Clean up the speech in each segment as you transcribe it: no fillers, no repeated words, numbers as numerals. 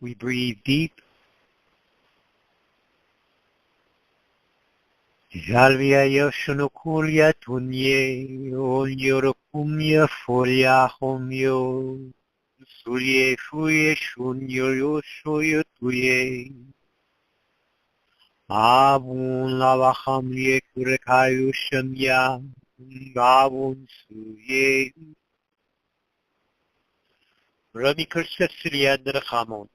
We breathe deep. Jalvia yoshonokulia tunye, onyorokumya folia homyo, surye fuye shunyo yoshoyo tuye. Abun lavahamye kurekayu shamya, abun suye. Rami kursasiliya nrakhamon,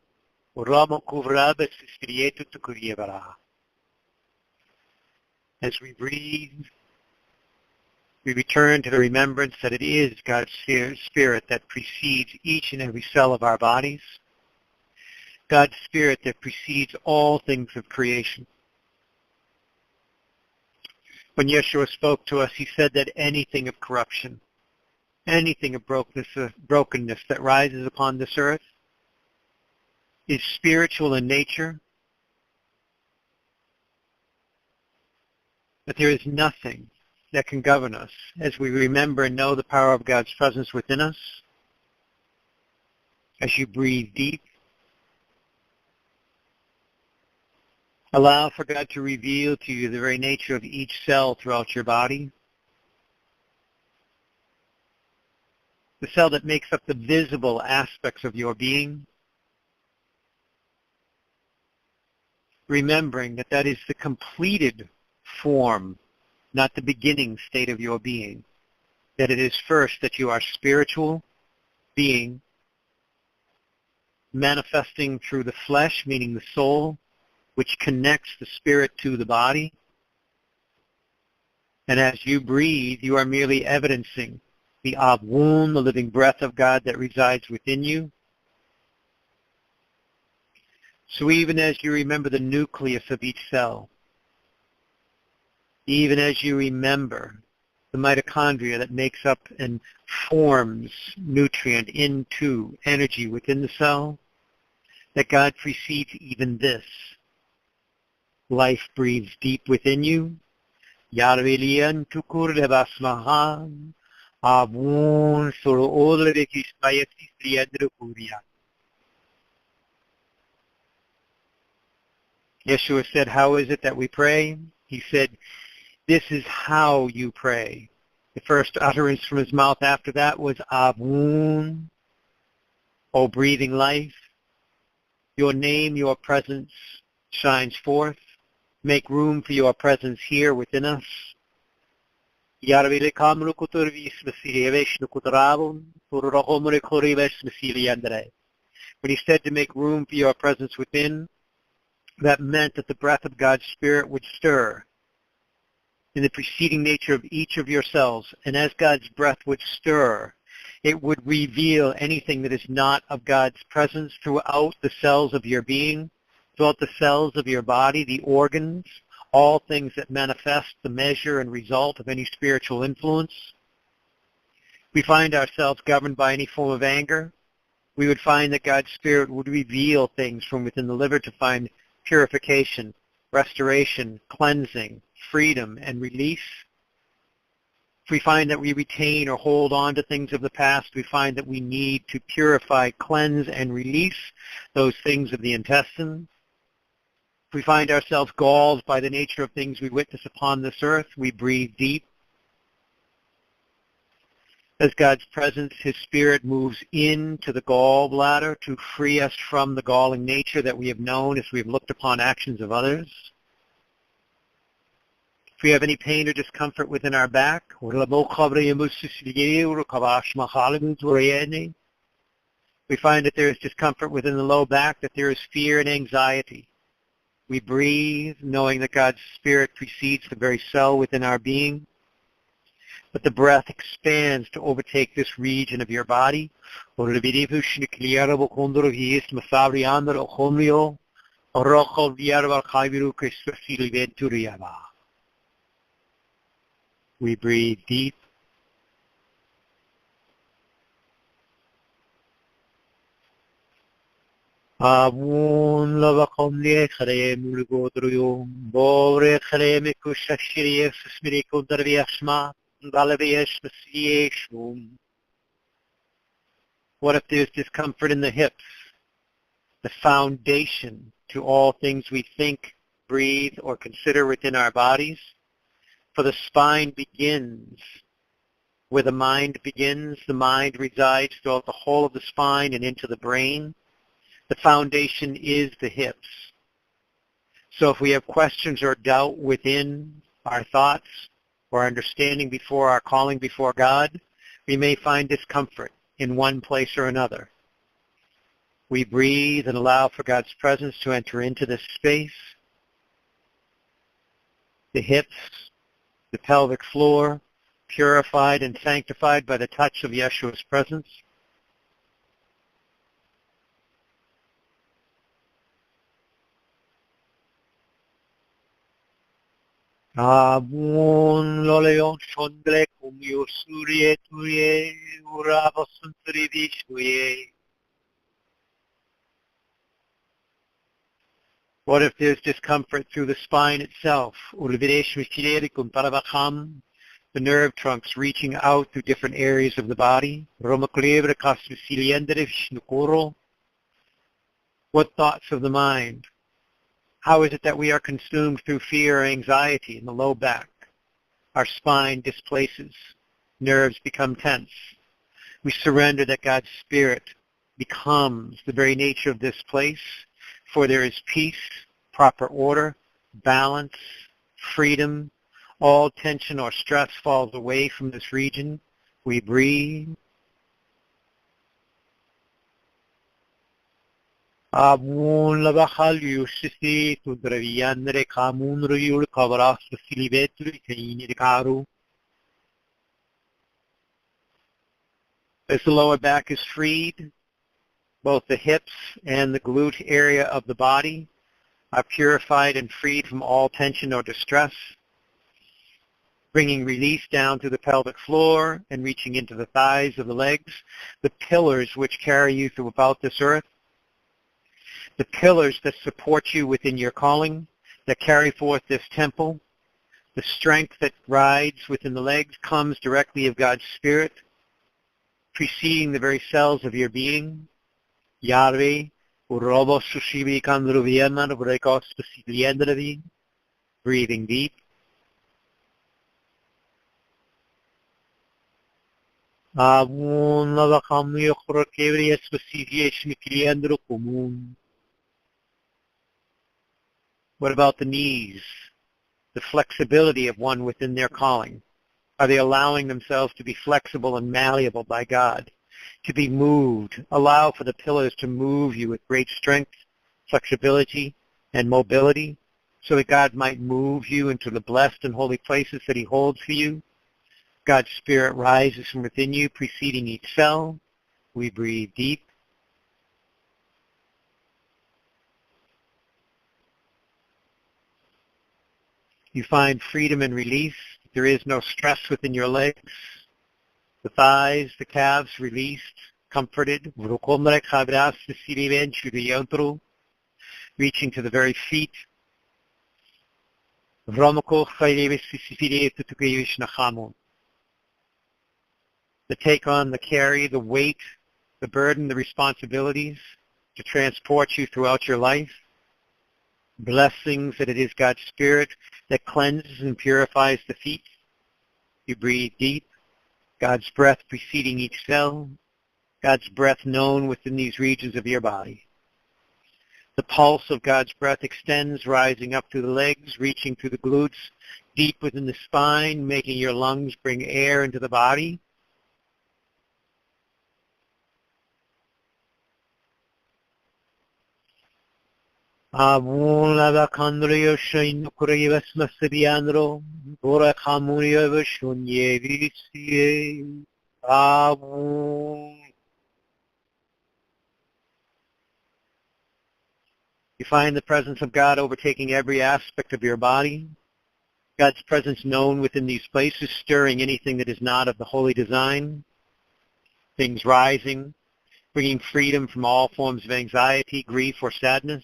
urama kuvraba sisrietu tukurievara. As we breathe, we return to the remembrance that it is God's Spirit that precedes each and every cell of our bodies, God's Spirit that precedes all things of creation. When Yeshua spoke to us, he said that anything of corruption, anything of brokenness that rises upon this earth is spiritual in nature, that there is nothing that can govern us as we remember and know the power of God's presence within us. As you breathe deep, allow for God to reveal to you the very nature of each cell throughout your body. The cell that makes up the visible aspects of your being. Remembering that that is the completed form, not the beginning state of your being. That it is first that you are spiritual being, manifesting through the flesh, meaning the soul, which connects the spirit to the body. And as you breathe, you are merely evidencing the Abun, the living breath of God that resides within you. So even as you remember the nucleus of each cell, even as you remember the mitochondria that makes up and forms nutrient into energy within the cell, that God precedes even this. Life breathes deep within you. Yarvelian tukur lebasmahan, abun soro odre kismayetis liadrukuria. Yeshua said, how is it that we pray? He said, this is how you pray. The first utterance from his mouth after that was Abun, O breathing life. Your name, your presence shines forth. Make room for your presence here within us. When he said to make room for your presence within, that meant that the breath of God's Spirit would stir in the preceding nature of each of your cells. And as God's breath would stir, it would reveal anything that is not of God's presence throughout the cells of your being, throughout the cells of your body, the organs, all things that manifest the measure and result of any spiritual influence. We find ourselves governed by any form of anger. We would find that God's Spirit would reveal things from within the liver to find purification, restoration, cleansing, freedom, and release. If we find that we retain or hold on to things of the past, we find that we need to purify, cleanse, and release those things of the intestines. If we find ourselves galled by the nature of things we witness upon this earth, we breathe deep. As God's presence, His Spirit moves into the gallbladder to free us from the galling nature that we have known as we have looked upon actions of others. If we have any pain or discomfort within our back, we find that there is discomfort within the low back, that there is fear and anxiety. We breathe, knowing that God's Spirit precedes the very cell within our being. But the breath expands to overtake this region of your body. We breathe deep. Abun lavakomli khare mulgodruyum bore khare mikushashiri smiriko darviashma dalaviash masieshum. What if there's discomfort in the hips, the foundation to all things we think, breathe, or consider within our bodies. For the spine begins where the mind begins. The mind resides throughout the whole of the spine and into the brain. The foundation is the hips. So if we have questions or doubt within our thoughts or understanding before our calling before God, we may find discomfort in one place or another. We breathe and allow for God's presence to enter into this space. The hips, the pelvic floor, purified and sanctified by the touch of Yeshua's presence. Amun loleon shondre kumyo surye tuye urabasantri vishwe. What if there's discomfort through the spine itself? The nerve trunks reaching out through different areas of the body. What thoughts of the mind? How is it that we are consumed through fear or anxiety in the low back? Our spine displaces. Nerves become tense. We surrender that God's Spirit becomes the very nature of this place, for there is peace, proper order, balance, freedom. All tension or stress falls away from this region. We breathe. What about as the lower back is freed, both the hips and the glute area of the body are purified and freed from all tension or distress, bringing release down to the pelvic floor and reaching into the thighs of the legs, the pillars which carry you throughout this earth, the pillars that support you within your calling, that carry forth this temple. The strength that rides within the legs comes directly of God's Spirit, preceding the very cells of your being. Yahweh, breathing deep. What about the knees? The flexibility of one within their calling. Are they allowing themselves to be flexible and malleable by God? To be moved. Allow for the pillars to move you with great strength, flexibility, and mobility, so that God might move you into the blessed and holy places that he holds for you. God's Spirit rises from within you, preceding each cell. We breathe deep. You find freedom and release. There is no stress within your legs. The thighs, the calves released, comforted. Reaching to the very feet. To take on the carry, the weight, the burden, the responsibilities to transport you throughout your life. Blessings that it is God's Spirit that cleanses and purifies the feet. You breathe deep. God's breath preceding each cell. God's breath known within these regions of your body. The pulse of God's breath extends, rising up through the legs, reaching through the glutes, deep within the spine, making your lungs bring air into the body. You find the presence of God overtaking every aspect of your body. God's presence known within these places, stirring anything that is not of the holy design. Things rising, bringing freedom from all forms of anxiety, grief, or sadness.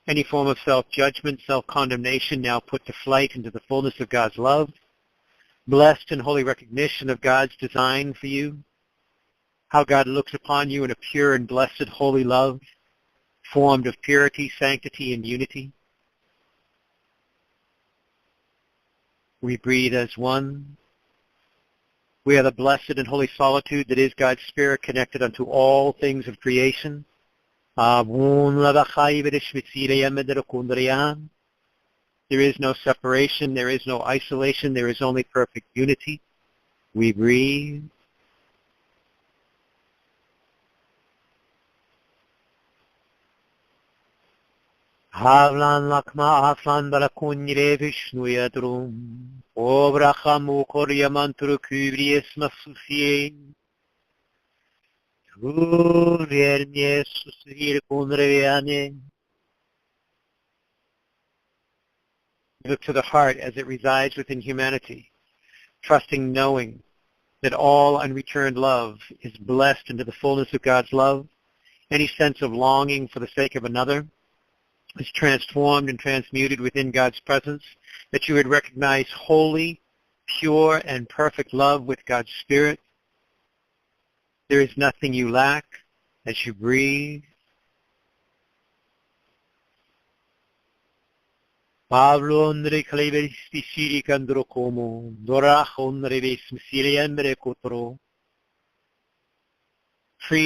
Any form of self-judgment, self-condemnation now put to flight into the fullness of God's love. Blessed and holy recognition of God's design for you. How God looks upon you in a pure and blessed holy love. formed of purity, sanctity, and unity. We breathe as one. We are the blessed and holy solitude that is God's Spirit connected unto all things of creation. There is no separation, there is no isolation, there is only perfect unity. We breathe. Havlan lakma aflan balakunyre vishnu yadrum. Obrachamu koryamanturu kubries masusie. Uriernie susir kunreviane. Look to the heart as it resides within humanity, trusting, knowing that all unreturned love is blessed into the fullness of God's love. Any sense of longing for the sake of another is transformed and transmuted within God's presence, that you would recognize holy, pure, and perfect love with God's Spirit. There is nothing you lack as you breathe. Freed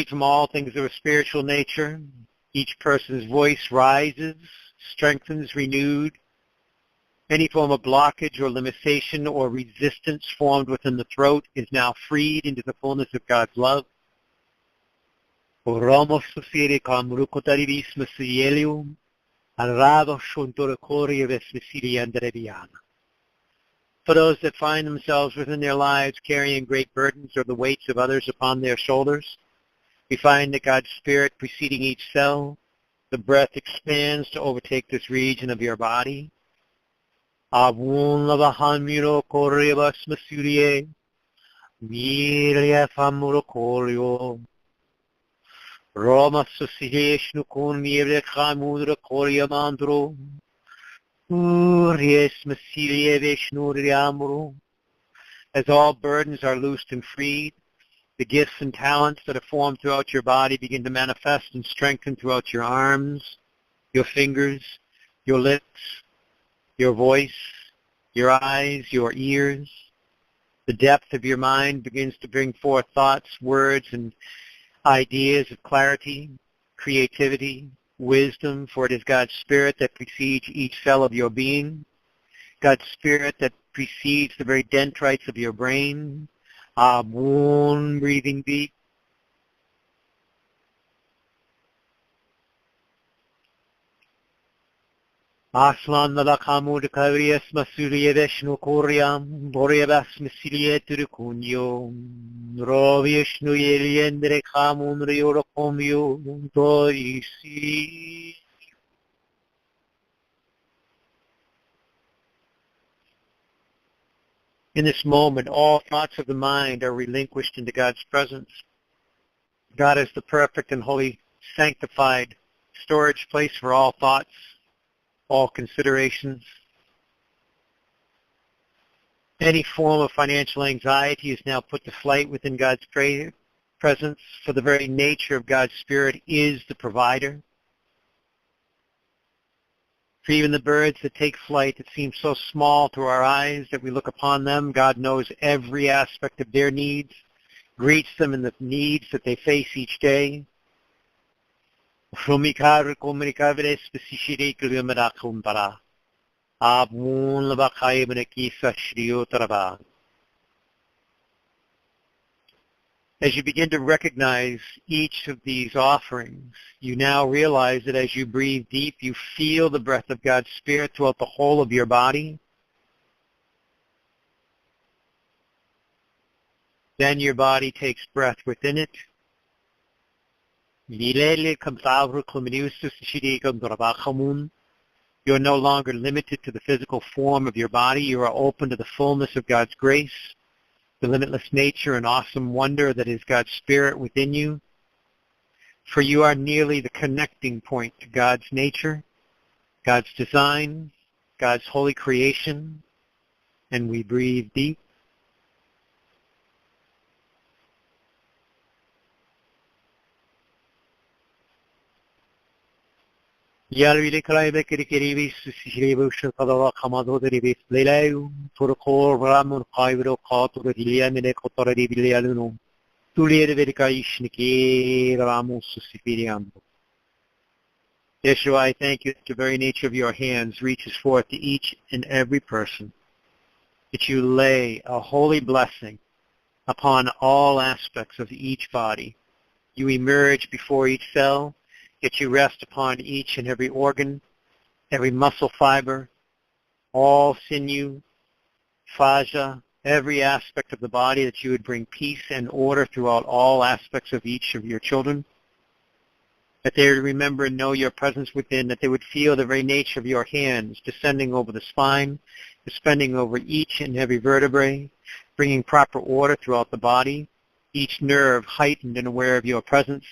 from all things of a spiritual nature, each person's voice rises, strengthens, renewed. Any form of blockage or limitation or resistance formed within the throat is now freed into the fullness of God's love. For those that find themselves within their lives carrying great burdens or the weights of others upon their shoulders, we find that God's Spirit preceding each cell, the breath expands to overtake this region of your body. As all burdens are loosed and freed, the gifts and talents that are formed throughout your body begin to manifest and strengthen throughout your arms, your fingers, your lips, your voice, your eyes, your ears. The depth of your mind begins to bring forth thoughts, words, and ideas of clarity, creativity, wisdom, for it is God's Spirit that precedes each cell of your being, God's Spirit that precedes the very dendrites of your brain. One, breathing deep. Aslan nalakamu de kavrias masurie veshnu koryam, boryabas masilie turkunyo, rovishnu yeliendre kamun riorokomyo, doisi. In this moment, all thoughts of the mind are relinquished into God's presence. God is the perfect and holy, sanctified storage place for all thoughts, all considerations. Any form of financial anxiety is now put to flight within God's presence, for the very nature of God's Spirit is the provider. For even the birds that take flight that seem so small to our eyes that we look upon them, God knows every aspect of their needs, greets them in the needs that they face each day. As you begin to recognize each of these offerings, you now realize that as you breathe deep, you feel the breath of God's Spirit throughout the whole of your body. Then your body takes breath within it. You're no longer limited to the physical form of your body. You are open to the fullness of God's grace, the limitless nature and awesome wonder that is God's Spirit within you. For you are nearly the connecting point to God's nature, God's design, God's holy creation. And we breathe deep. Yalvile kalaibe kirikirivis sishiribus kadava kamadoderibis leleu turkor ramur kaivro katur diliamine kotoradi bilialunum. Tuliere verikaishniki ramus sifiriam. Yeshua, I thank you that the very nature of your hands reaches forth to each and every person, that you lay a holy blessing upon all aspects of each body. You emerge before each cell, yet you rest upon each and every organ, every muscle fiber, all sinew, fascia, every aspect of the body, that you would bring peace and order throughout all aspects of each of your children, that they would remember and know your presence within, that they would feel the very nature of your hands descending over the spine, descending over each and every vertebrae, bringing proper order throughout the body, each nerve heightened and aware of your presence,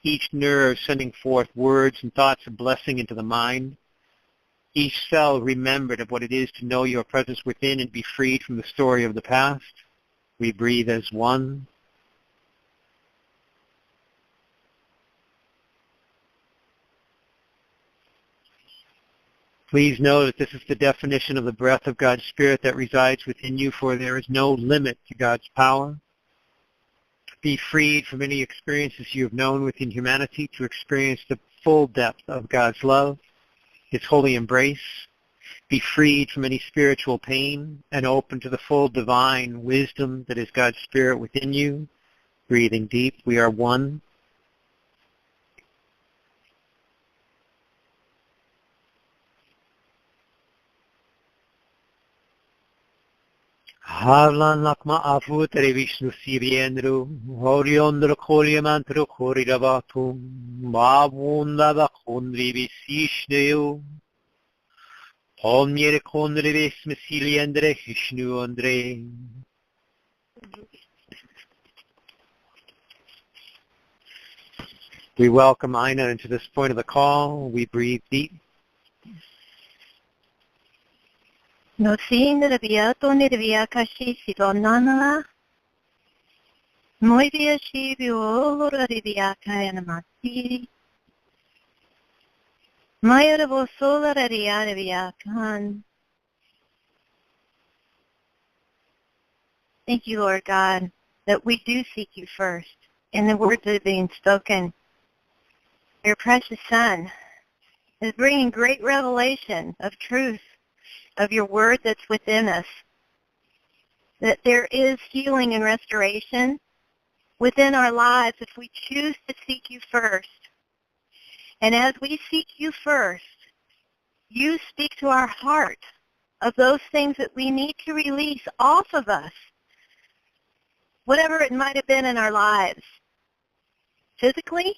each nerve sending forth words and thoughts of blessing into the mind, each cell remembered of what it is to know your presence within and be freed from the story of the past. We breathe as one. Please know that this is the definition of the breath of God's Spirit that resides within you, for there is no limit to God's power. Be freed from any experiences you have known within humanity to experience the full depth of God's love, His holy embrace. Be freed from any spiritual pain and open to the full divine wisdom that is God's Spirit within you. Breathing deep, we are one. Havlan lakma afutere Vishnu Siriendru, Horiondra Koliamantru Koriravatum, Mavunda Bakundri Visishneu, Omniere Kondre Vesmesiliendre Vishnu Andre. We welcome Aina into this point of the call. We breathe deep. No sindra via tonir via kashi sidonana. Muy via shivio via kayanamati. Maya vosola via kan. Thank you, Lord God, that we do seek you first in the words that are being spoken. Your precious Son is bringing great revelation of truth, of your word that's within us, that there is healing and restoration within our lives if we choose to seek you first. And as we seek you first, you speak to our heart of those things that we need to release off of us, whatever it might have been in our lives, physically,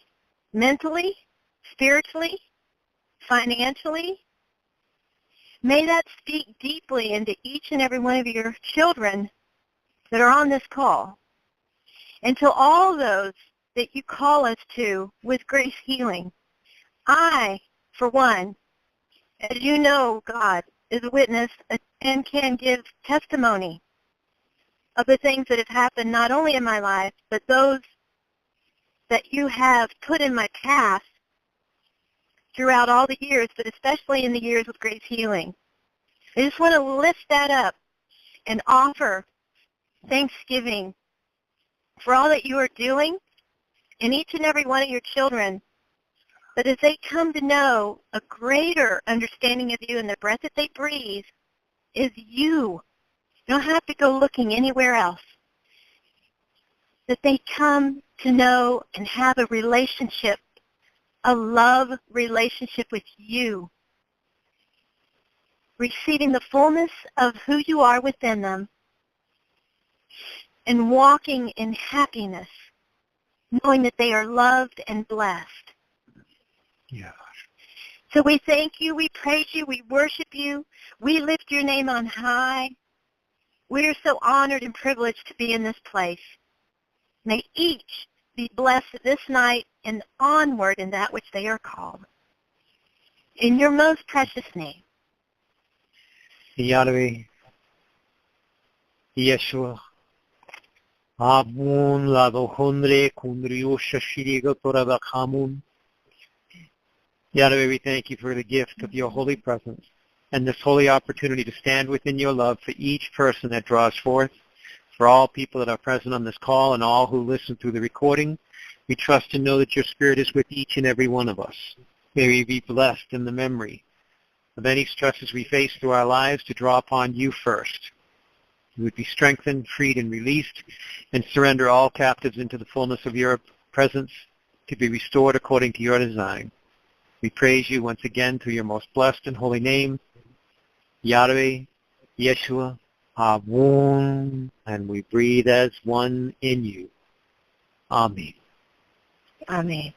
mentally, spiritually, financially. May that speak deeply into each and every one of your children that are on this call, and to all those that you call us to with grace healing. I, for one, as you know, God, is a witness and can give testimony of the things that have happened not only in my life, but those that you have put in my path throughout all the years, but especially in the years of grace healing. I just want to lift that up and offer thanksgiving for all that you are doing in each and every one of your children, but as they come to know a greater understanding of you and the breath that they breathe is you. You don't have to go looking anywhere else. That they come to know and have a relationship, a love relationship with you, receiving the fullness of who you are within them and walking in happiness, knowing that they are loved and blessed. Yeah. So we thank you, we praise you, we worship you, we lift your name on high. We are so honored and privileged to be in this place. May each be blessed this night and onward in that which they are called. In your most precious name. Yahweh, Yeshua, Abun lado hundre kundriosha shiriga toraba kamun. Yahweh, we thank you for the gift of your holy presence and this holy opportunity to stand within your love for each person that draws forth, for all people that are present on this call and all who listen through the recording. We trust and know that your Spirit is with each and every one of us. May we be blessed in the memory of any stresses we face through our lives to draw upon you first. We would be strengthened, freed, and released, and surrender all captives into the fullness of your presence to be restored according to your design. We praise you once again through your most blessed and holy name, Yahweh, Yeshua, Avon, and we breathe as one in you. Amen. Amen.